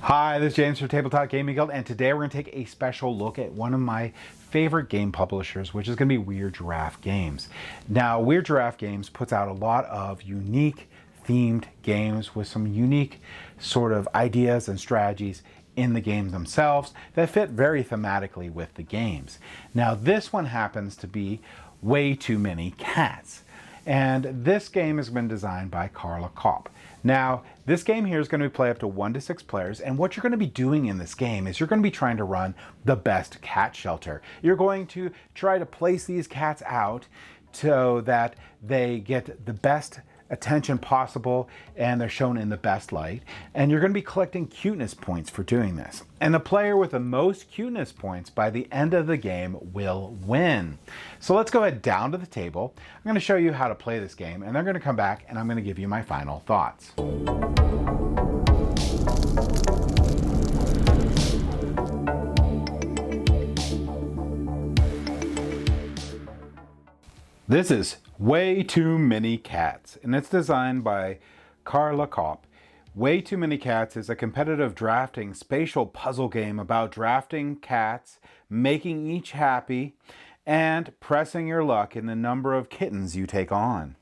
Hi, this is James from Tabletop Gaming Guild, and today we're going to take a special look at one of my favorite game publishers, which is going to be Weird Giraffe Games. Now, Weird Giraffe Games puts out a lot of unique themed games with some unique sort of ideas and strategies in the games themselves that fit very thematically with the games. Now, this one happens to be Way Too Many Cats. And this game has been designed by Carla Kopp. Now, this game here is going to play up to 1 to 6 players, and what you're going to be doing in this game is you're going to be trying to run the best cat shelter. You're going to try to place these cats out so that they get the best attention possible and they're shown in the best light, and you're going to be collecting cuteness points for doing this, and the player with the most cuteness points by the end of the game will win. So let's go ahead down to the table. I'm going to show you how to play this game, and they're going to come back and I'm going to give you my final thoughts. This is Way Too Many Cats, and it's designed by Carla Kopp. Way Too Many Cats is a competitive drafting spatial puzzle game about drafting cats, making each happy, and pressing your luck in the number of kittens you take on.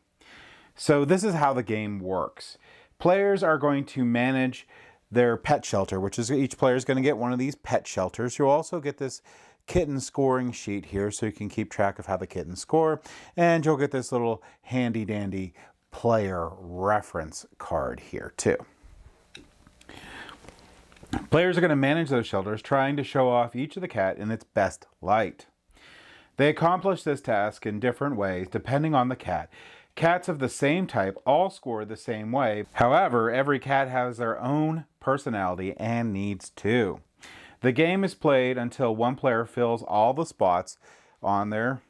So this is how the game works. Players are going to manage their pet shelter, which is each player is going to get one of these pet shelters. You'll also get this kitten scoring sheet here so you can keep track of how the kittens score, and you'll get this little handy dandy player reference card here too. Players are going to manage those shelters, trying to show off each of the cat in its best light. They accomplish this task in different ways depending on the cat. Cats of the same type all score the same way. However, every cat has their own personality and needs too. The game is played until one player fills all the spots on their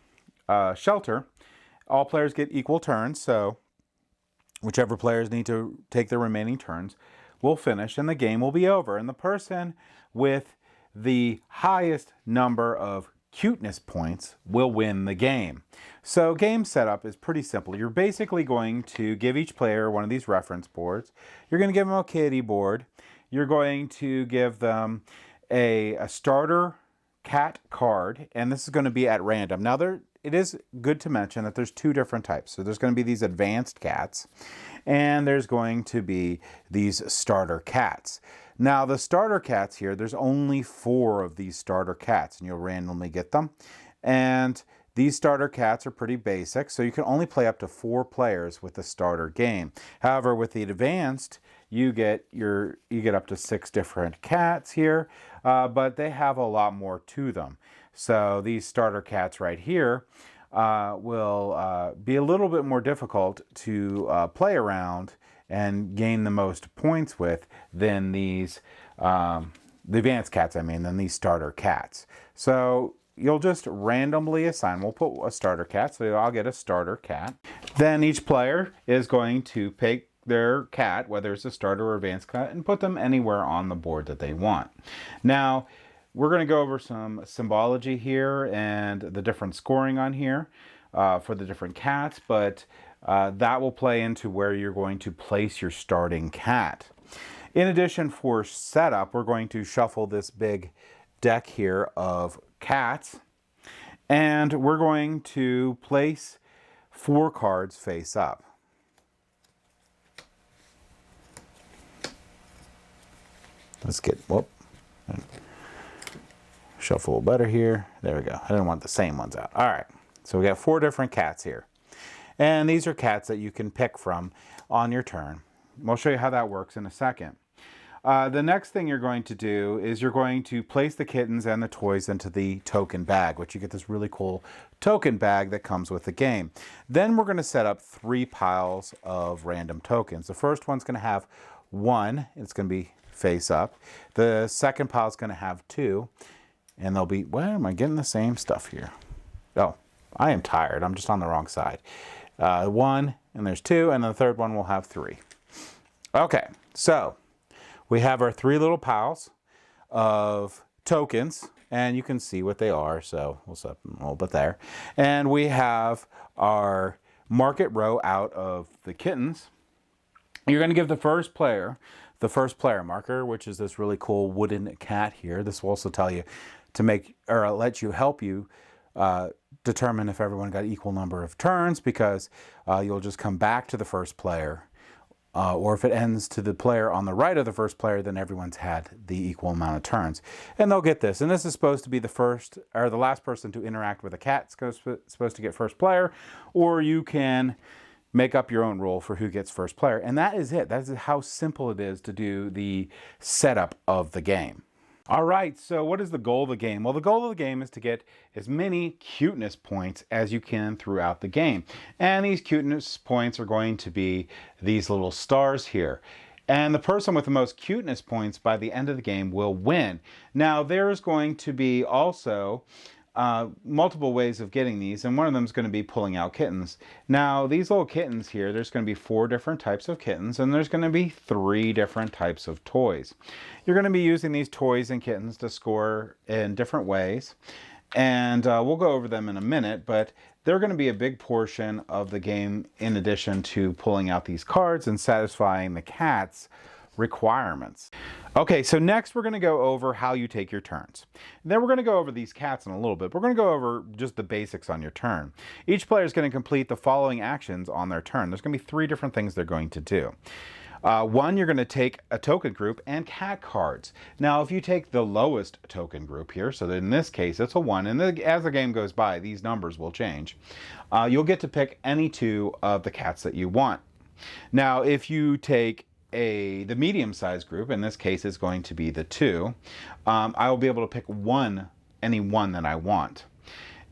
shelter. All players get equal turns, so whichever players need to take their remaining turns will finish and the game will be over. And the person with the highest number of cuteness points will win the game. So game setup is pretty simple. You're basically going to give each player one of these reference boards. You're going to give them a kitty board. You're going to give them a starter cat card, and this is going to be at random. Now, it is good to mention that there's two different types. So there's going to be these advanced cats, and there's going to be these starter cats. Now, the starter cats here, there's only 4 of these starter cats, and you'll randomly get them. And these starter cats are pretty basic, so you can only play up to 4 players with the starter game. However, with the advanced, you get up to 6 different cats here, but they have a lot more to them. So these starter cats right here will be a little bit more difficult to play around and gain the most points with than these, the advanced cats, than these starter cats. So you'll just randomly assign, we'll put a starter cat, so I'll get a starter cat. Then each player is going to pick their cat, whether it's a starter or advanced cat, and put them anywhere on the board that they want. Now, we're going to go over some symbology here and the different scoring on here for the different cats, but that will play into where you're going to place your starting cat. In addition, for setup, we're going to shuffle this big deck here of cats, and we're going to place 4 cards face up. Let's get, shuffle better here. There we go. I didn't want the same ones out. All right. So we got 4 different cats here. And these are cats that you can pick from on your turn. We'll show you how that works in a second. The next thing you're going to do is you're going to place the kittens and the toys into the token bag, which you get this really cool token bag that comes with the game. Then we're going to set up 3 piles of random tokens. The first one's going to have 1. It's going to be face up. The second pile is going to have 2, and they'll be, where am I getting the same stuff here? Oh, I am tired. I'm just on the wrong side. 1, and there's 2, and the third one will have 3. Okay, so we have our 3 little piles of tokens, and you can see what they are, so we'll set them a little bit there. And we have our market row out of the kittens. You're going to give the first player the first player marker, which is this really cool wooden cat here. This will also tell you to make, or let you help you determine if everyone got equal number of turns, because you'll just come back to the first player. Or if it ends to the player on the right of the first player, then everyone's had the equal amount of turns. And they'll get this. And this is supposed to be the first, or the last person to interact with a cat is supposed to get first player. Or you can make up your own rule for who gets first player. And that is it. That is how simple it is to do the setup of the game. All right, so what is the goal of the game? Well, the goal of the game is to get as many cuteness points as you can throughout the game. And these cuteness points are going to be these little stars here. And the person with the most cuteness points by the end of the game will win. Now, there's going to be also multiple ways of getting these, and one of them is going to be pulling out kittens. Now, these little kittens here, there's going to be 4 different types of kittens, and there's going to be 3 different types of toys. You're going to be using these toys and kittens to score in different ways, and we'll go over them in a minute, but they're going to be a big portion of the game in addition to pulling out these cards and satisfying the cat's requirements. Okay, so next we're going to go over how you take your turns. Then we're going to go over these cats in a little bit. We're going to go over just the basics on your turn. Each player is going to complete the following actions on their turn. There's going to be 3 different things they're going to do. One, you're going to take a token group and cat cards. Now, if you take the lowest token group here, so in this case it's a 1, and as the game goes by, these numbers will change. You'll get to pick any 2 of the cats that you want. Now, if you take the medium-sized group, in this case it's going to be the 2, I will be able to pick any one that I want.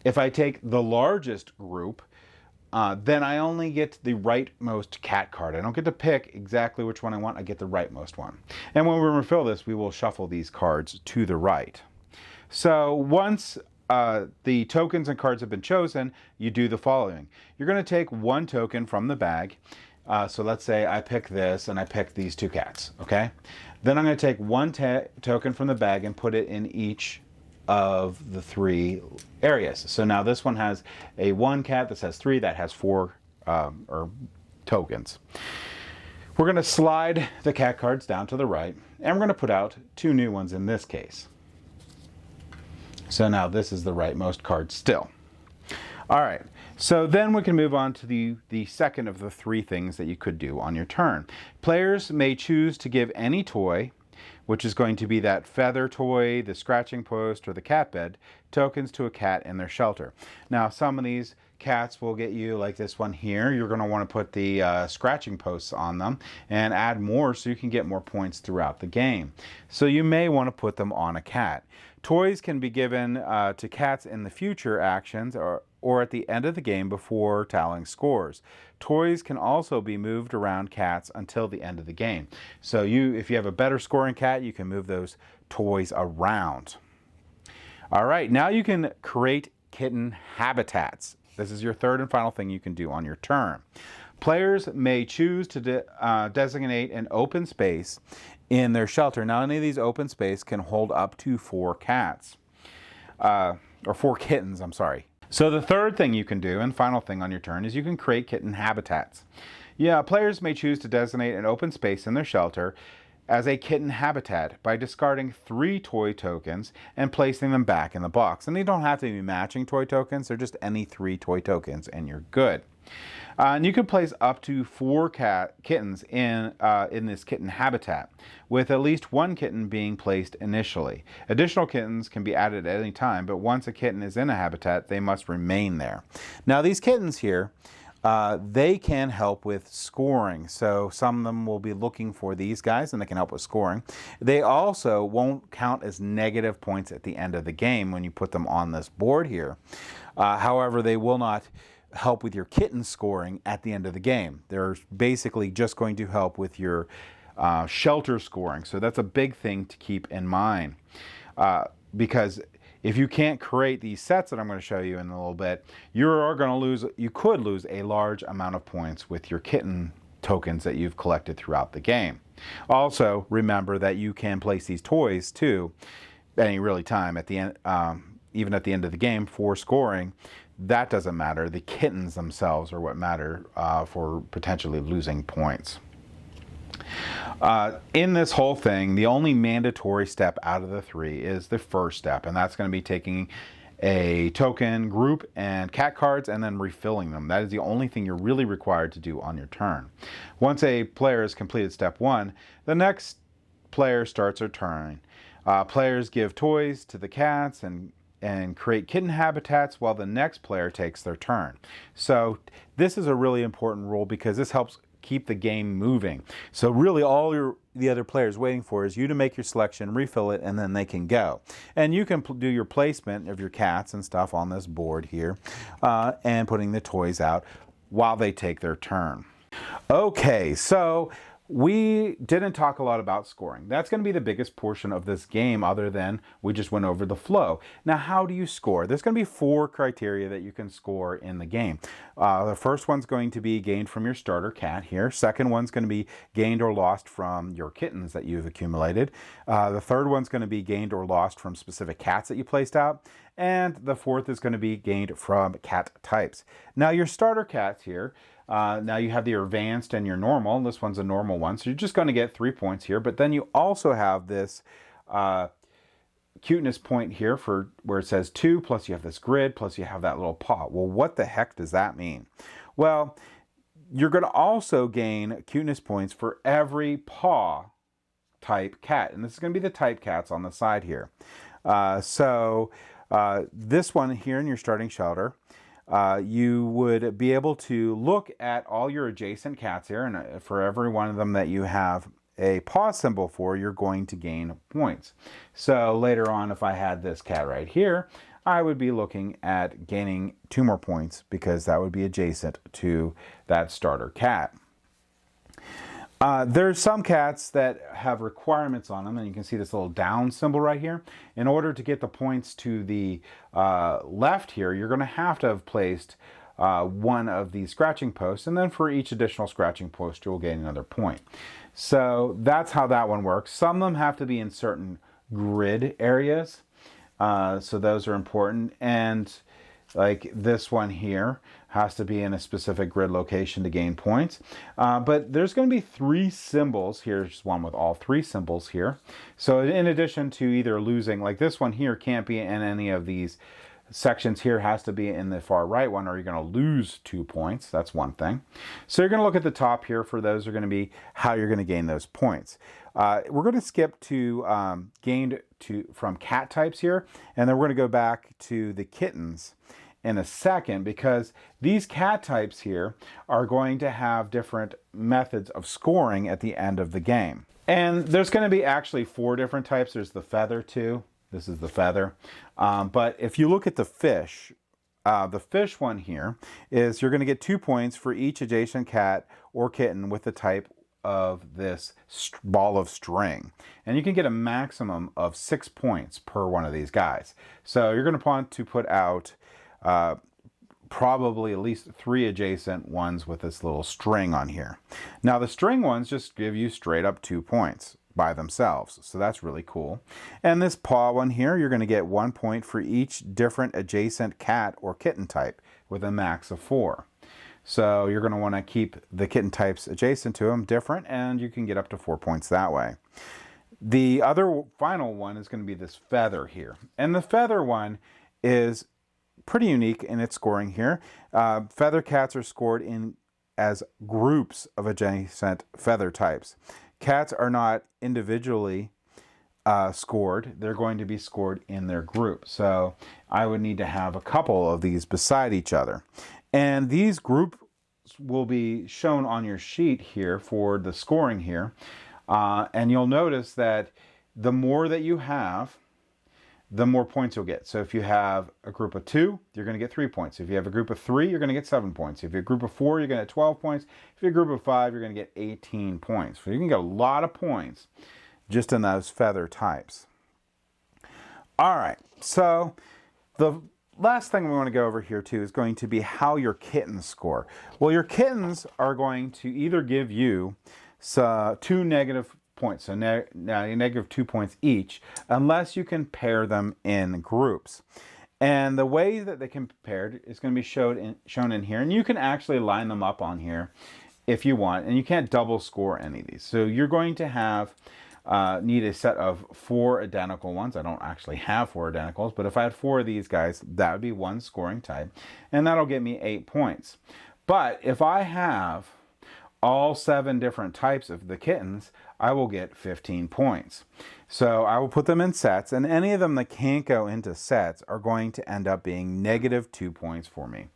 If I take the largest group, then I only get the rightmost cat card. I don't get to pick exactly which one I want, I get the rightmost one. And when we refill this, we will shuffle these cards to the right. So once the tokens and cards have been chosen, you do the following. You're going to take 1 token from the bag. So let's say I pick this and I pick these 2 cats, okay? Then I'm going to take 1 token from the bag and put it in each of the 3 areas. So now this one has a 1 cat, this has 3, that has 4 tokens. We're going to slide the cat cards down to the right, and we're going to put out 2 new ones in this case. So now this is the rightmost card still. All right, so then we can move on to the second of the 3 things that you could do on your turn. Players may choose to give any toy, which is going to be that feather toy, the scratching post, or the cat bed, tokens to a cat in their shelter. Now, some of these cats will get you, like this one here, you're going to want to put the scratching posts on them and add more so you can get more points throughout the game. So you may want to put them on a cat. Toys can be given to cats in the future actions or at the end of the game before tallying scores. Toys can also be moved around cats until the end of the game. So if you have a better scoring cat, you can move those toys around. All right, now you can create kitten habitats. This is your third and final thing you can do on your turn. Players may choose to designate an open space in their shelter. Now, any of these open space can hold up to 4 cats, or 4 kittens, I'm sorry. So the third thing you can do, and final thing on your turn, is you can create kitten habitats. Yeah, players may choose to designate an open space in their shelter as a kitten habitat by discarding 3 toy tokens and placing them back in the box. And they don't have to be matching toy tokens, they're just any 3 toy tokens and you're good. And you can place up to 4 kittens in this kitten habitat, with at least 1 kitten being placed initially. Additional kittens can be added at any time, but once a kitten is in a habitat, they must remain there. Now, these kittens here, they can help with scoring. So some of them will be looking for these guys and they can help with scoring. They also won't count as negative points at the end of the game when you put them on this board here. However, they will not help with your kitten scoring at the end of the game. They're basically just going to help with your shelter scoring. So that's a big thing to keep in mind, because if you can't create these sets that I'm going to show you in a little bit, you could lose a large amount of points with your kitten tokens that you've collected throughout the game. Also, remember that you can place these toys too at any really time at the end, even at the end of the game for scoring. That doesn't matter. The kittens themselves are what matter for potentially losing points. In this whole thing, the only mandatory step out of the 3 is the first step, and that's going to be taking a token, group, and cat cards and then refilling them. That is the only thing you're really required to do on your turn. Once a player has completed step 1, the next player starts their turn. Players give toys to the cats and create kitten habitats while the next player takes their turn. So this is a really important rule because this helps keep the game moving. So really all the other players waiting for is you to make your selection, refill it, and then they can go. And you can do your placement of your cats and stuff on this board here and putting the toys out while they take their turn. Okay, so we didn't talk a lot about scoring. That's going to be the biggest portion of this game other than we just went over the flow. Now, how do you score? There's going to be 4 criteria that you can score in the game. The first one's going to be gained from your starter cat here. Second one's going to be gained or lost from your kittens that you've accumulated. The third one's going to be gained or lost from specific cats that you placed out. And the fourth is going to be gained from cat types. Now, your starter cats here, now you have your advanced and your normal. This one's a normal one, so you're just going to get 3 points here. But then you also have this cuteness point here for where it says 2, plus you have this grid, plus you have that little paw. Well, what the heck does that mean? Well, you're going to also gain cuteness points for every paw type cat. And this is going to be the type cats on the side here. This one here in your starting shelter, you would be able to look at all your adjacent cats here, and for every one of them that you have a paw symbol for, you're going to gain points. So later on, if I had this cat right here, I would be looking at gaining 2 more points because that would be adjacent to that starter cat. There's some cats that have requirements on them, and you can see this little down symbol right here. In order to get the points to the left here, you're going to have placed one of these scratching posts, and then for each additional scratching post, you'll gain another point. So that's how that one works. Some of them have to be in certain grid areas, so those are important. And like this one here has to be in a specific grid location to gain points. But there's going to be 3 symbols. Here's one with all 3 symbols here. So in addition to either losing, like this one here can't be in any of these sections here, has to be in the far right one, or you're going to lose 2 points. That's one thing. So you're going to look at the top here for those are going to be how you're going to gain those points. We're going to skip to gained from cat types here, and then we're going to go back to the kittens in a second, because these cat types here are going to have different methods of scoring at the end of the game. And there's going to be actually 4 different types. There's the feather too. This is the feather. But if you look at the fish one here is you're going to get 2 points for each adjacent cat or kitten with the type of this ball of string. And you can get a maximum of 6 points per one of these guys. So you're going to want to put out probably at least 3 adjacent ones with this little string on here. Now the string ones just give you straight up 2 points by themselves, so that's really cool. And this paw one here, you're going to get 1 point for each different adjacent cat or kitten type with a max of 4. So you're going to want to keep the kitten types adjacent to them different, and you can get up to 4 points that way. The other final one is going to be this feather here, and the feather one is pretty unique in its scoring here. Feather cats are scored in as groups of adjacent feather types. Cats are not individually scored. They're going to be scored in their group. So I would need to have a couple of these beside each other. And these groups will be shown on your sheet here for the scoring here. And you'll notice that the more that you have, the more points you'll get. So if you have a group of 2, you're going to get 3 points. If you have a group of 3, you're going to get 7 points. If you have a group of 4, you're going to get 12 points. If you have a group of 5, you're going to get 18 points. So you can get a lot of points just in those feather types. All right, so the last thing we want to go over here too is going to be how your kittens score. Well, your kittens are going to either give you 2 negative points, so negative 2 points each, unless you can pair them in groups. And the way that they can be paired is going to be shown in here, and you can actually line them up on here if you want, and you can't double score any of these. So you're going to have need a set of 4 identical ones. I don't actually have 4 identicals, but if I had 4 of these guys, that would be one scoring type, and that'll get me 8 points. But if I have all 7 different types of the kittens, I will get 15 points. So I will put them in sets, and any of them that can't go into sets are going to end up being -2 points for me.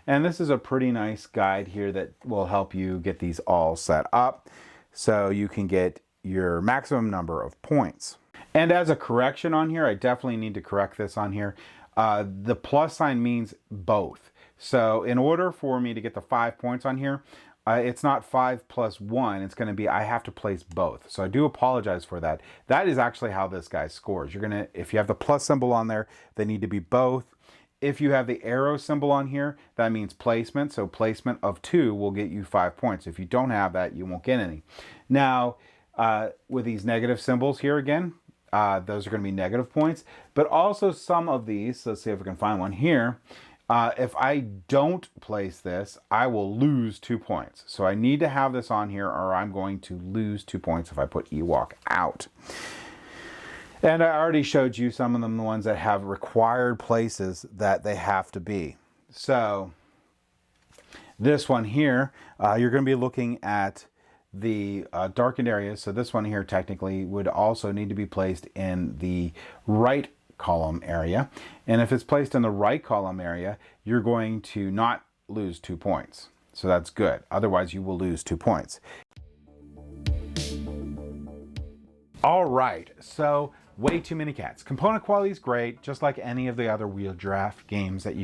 And this is a pretty nice guide here that will help you get these all set up so you can get your maximum number of points. And as a correction on here, I definitely need to correct this on here. The plus sign means both. So in order for me to get the 5 points on here, it's not 5 plus 1. It's going to be, I have to place both. So I do apologize for that. That is actually how this guy scores. You're going to, if you have the plus symbol on there, they need to be both. If you have the arrow symbol on here, that means placement. So placement of 2 will get you 5 points. If you don't have that, you won't get any. Now, with these negative symbols here again, those are going to be negative points. But also some of these, let's see if we can find one here. If I don't place this, I will lose 2 points. So I need to have this on here or I'm going to lose 2 points if I put Ewok out. And I already showed you some of them, the ones that have required places that they have to be. So this one here, you're going to be looking at the darkened areas. So this one here technically would also need to be placed in the right column area. And if it's placed in the right column area, you're going to not lose 2 points. So that's good. Otherwise, you will lose 2 points. All right, so way too many cats. Component quality is great, just like any of the other wheel draft games that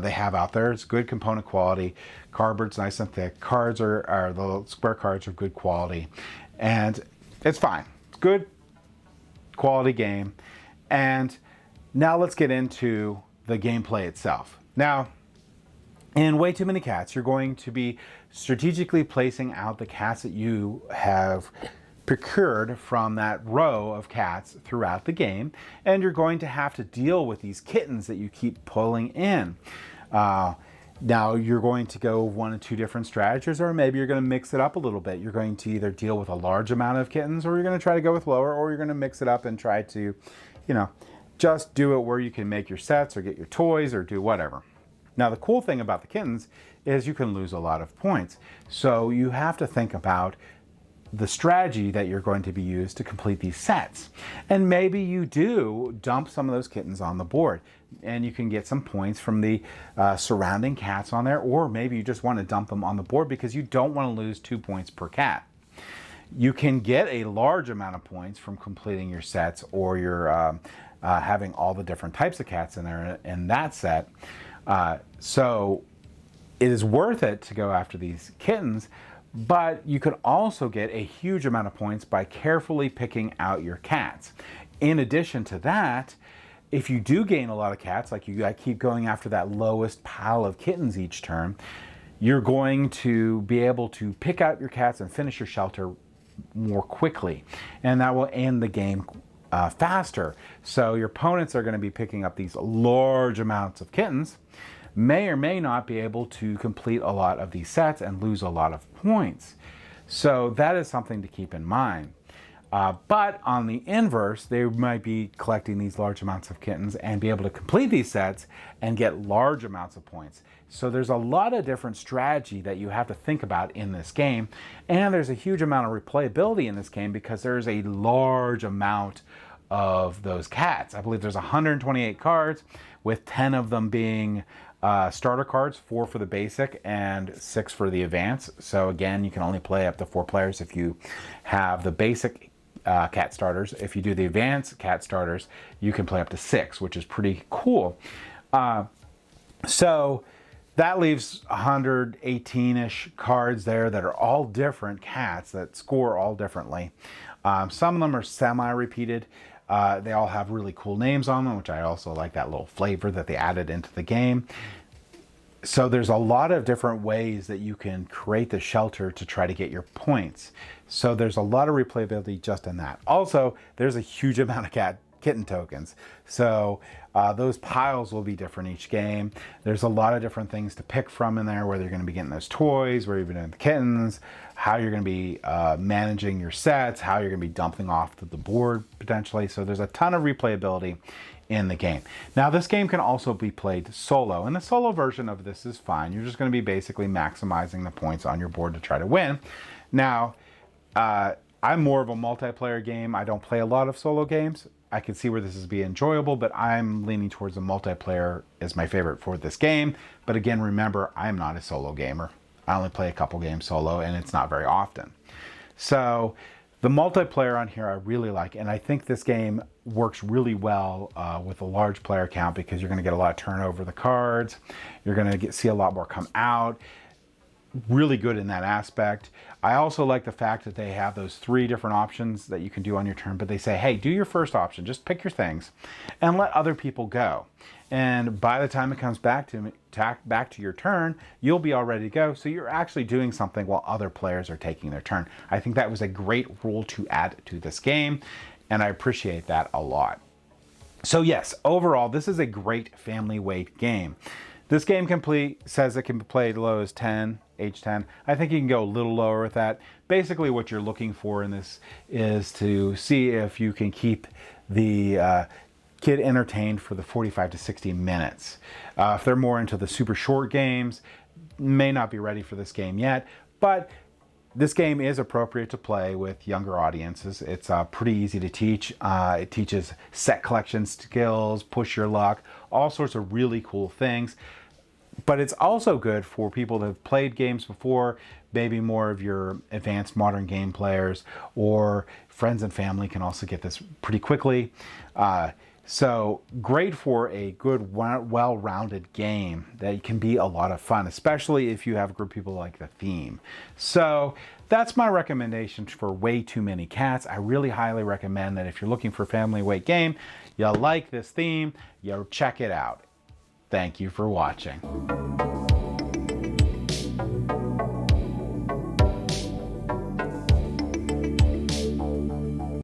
they have out there. It's good component quality. Cardboard's nice and thick. Cards are the square cards are good quality, and it's fine. It's good quality game. And now let's get into the gameplay itself. Now, in Way Too Many Cats, you're going to be strategically placing out the cats that you have procured from that row of cats throughout the game, and you're going to have to deal with these kittens that you keep pulling in. Now you're going to go 1 or 2 different strategies, or maybe you're going to mix it up a little bit. You're going to either deal with a large amount of kittens, or you're going to try to go with lower, or you're going to mix it up and try to, just do it where you can make your sets or get your toys or do whatever. Now the cool thing about the kittens is you can lose a lot of points. So you have to think about the strategy that you're going to be used to complete these sets. And maybe you do dump some of those kittens on the board and you can get some points from the surrounding cats on there, or maybe you just want to dump them on the board because you don't want to lose 2 points per cat. You can get a large amount of points from completing your sets, or your having all the different types of cats in there in that set. So it is worth it to go after these kittens, but you could also get a huge amount of points by carefully picking out your cats. In addition to that, if you do gain a lot of cats, like you keep going after that lowest pile of kittens each turn, you're going to be able to pick out your cats and finish your shelter more quickly, and that will end the game faster. So your opponents are going to be picking up these large amounts of kittens, may or may not be able to complete a lot of these sets and lose a lot of points. So that is something to keep in mind. But on the inverse, they might be collecting these large amounts of kittens and be able to complete these sets and get large amounts of points. So there's a lot of different strategy that you have to think about in this game. And there's a huge amount of replayability in this game because there's a large amount of those cats. I believe there's 128 cards, with 10 of them being starter cards, 4 for the basic and 6 for the advance. So again, you can only play up to 4 players if you have the basic cat starters. If you do the advanced cat starters, you can play up to 6, which is pretty cool. So that leaves 118-ish cards there that are all different cats that score all differently. Some of them are semi-repeated. They all have really cool names on them, which I also like that little flavor that they added into the game. So there's a lot of different ways that you can create the shelter to try to get your points. So there's a lot of replayability just in that. Also, there's a huge amount of kitten tokens. So those piles will be different each game. There's a lot of different things to pick from in there, whether you're going to be getting those toys, where you're getting the kittens, how you're going to be managing your sets, how you're going to be dumping off to the board potentially. So there's a ton of replayability in the game. Now this game can also be played solo, and the solo version of this is fine. You're just going to be basically maximizing the points on your board to try to win. Now I'm more of a multiplayer game. I don't play a lot of solo games. I can see where this is be enjoyable, but I'm leaning towards the multiplayer as my favorite for this game. But again, remember, I'm not a solo gamer. I only play a couple games solo, and it's not very often. So the multiplayer on here I really like, and I think this game works really well with a large player count, because you're going to get a lot of turnover of the cards. You're going to see a lot more come out. Really good in that aspect. I also like the fact that they have those 3 different options that you can do on your turn, but they say, hey, do your first option, just pick your things and let other people go. And by the time it comes back to your turn, you'll be all ready to go. So you're actually doing something while other players are taking their turn. I think that was a great rule to add to this game, and I appreciate that a lot. So yes, overall, this is a great family weight game. This game says it can be played low as 10, H10. I think you can go a little lower with that. Basically what you're looking for in this is to see if you can keep the kid entertained for the 45 to 60 minutes. If they're more into the super short games, may not be ready for this game yet, but this game is appropriate to play with younger audiences. It's pretty easy to teach. It teaches set collection skills, push your luck, all sorts of really cool things. But it's also good for people that have played games before, maybe more of your advanced modern game players, or friends and family can also get this pretty quickly. So great for a good, well-rounded game that can be a lot of fun, especially if you have a group of people like the theme. So that's my recommendation for Way Too Many Cats. I really highly recommend that if you're looking for a family weight game, you like this theme, you check it out. Thank you for watching.